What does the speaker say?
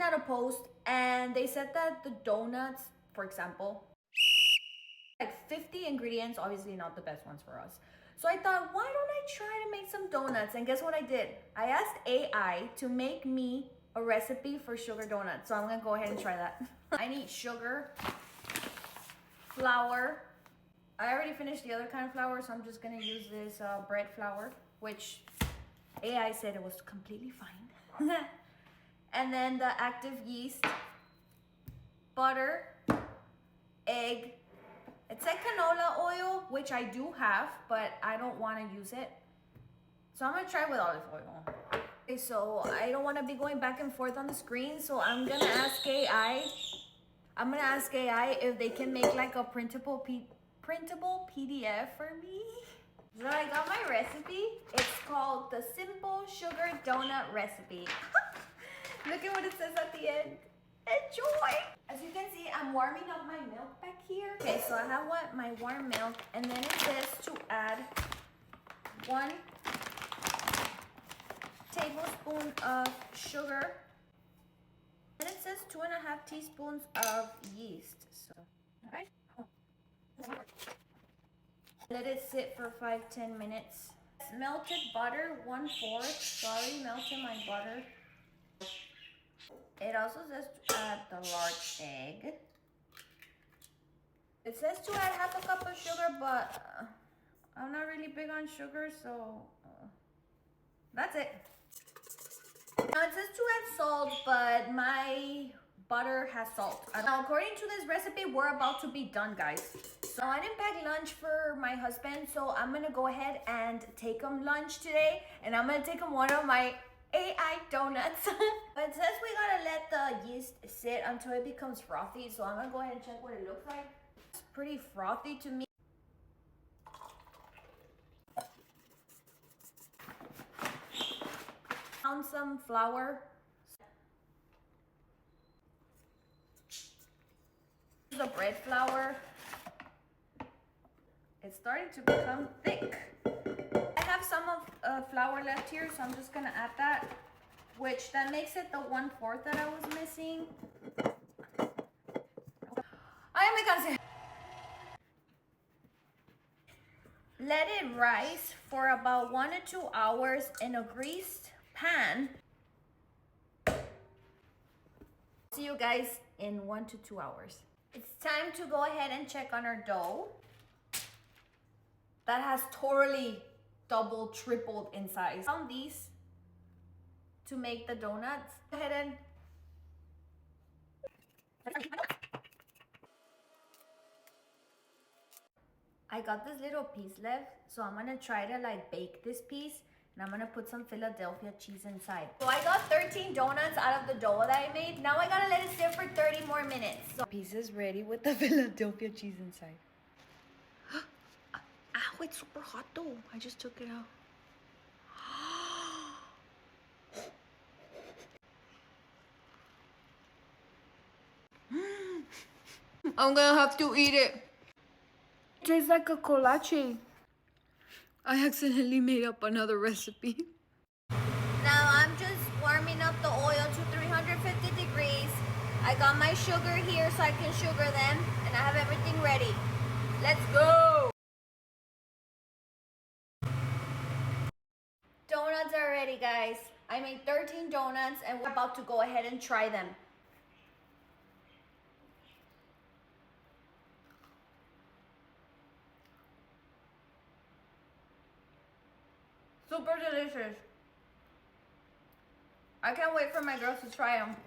out a post and they said that the donuts, for example, like 50 ingredients, obviously not the best ones for us. So I thought, why don't I try to make some donuts? And guess what I did? I asked AI to make me a recipe for sugar donuts. So I'm gonna go ahead and try that. I need sugar, flour. I already finished the other kind of flour, so I'm just gonna use this bread flour, which AI said it was completely fine. And then the active yeast, butter, egg. It said canola oil, which I do have, but I don't want to use it. So I'm gonna try with olive oil. Okay, so I don't want to be going back and forth on the screen, so I'm gonna ask AI. I'm gonna ask AI if they can make like a printable PDF for me. So I got my recipe. It's called the Simple Sugar Donut Recipe. Look at what it says at the end. Enjoy! As you can see, I'm warming up my milk back here. Okay, so I have my warm milk, and then it says to add 1 tablespoon of sugar. And it says 2.5 teaspoons of yeast. So, all right. Let it sit for 5-10 minutes. Melted butter, 1/4. Sorry, melted my butter. It also says to add the large egg. It says to add 1/2 cup of sugar, but I'm not really big on sugar, so that's it. Now it says to add salt, but my butter has salt. Now, according to this recipe, we're about to be done, guys. So I didn't pack lunch for my husband, so I'm gonna go ahead and take him lunch today, and I'm gonna take him one of my AI donuts. But it says we gotta let the yeast sit until it becomes frothy, so I'm gonna go ahead and check what it looks like. It's pretty frothy to me. Found some flour. This is a bread flour. It's starting to become thick. I have some of flour left here, so I'm just gonna add that, which that makes it the 1/4 that I was missing. Let it rise for about 1 to 2 hours in a greased pan. See you guys in 1 to 2 hours. It's time to go ahead and check on our dough. That has totally doubled, tripled in size. Found these to make the donuts. Go ahead and I got this little piece left, so I'm gonna try to like bake this piece, and I'm gonna put some Philadelphia cheese inside. So I got 13 donuts out of the dough that I made. Now I gotta let it sit for 30 more minutes. So piece is ready with the Philadelphia cheese inside. Ow, it's super hot though. I just took it out. I'm gonna have to eat it. It tastes like a colache. I accidentally made up another recipe. Now I'm just warming up the oil to 350 degrees. I got my sugar here so I can sugar them, and I have everything ready. Let's go! Donuts are ready, guys. I made 13 donuts, and we're about to go ahead and try them. Super delicious. I can't wait for my girls to try them.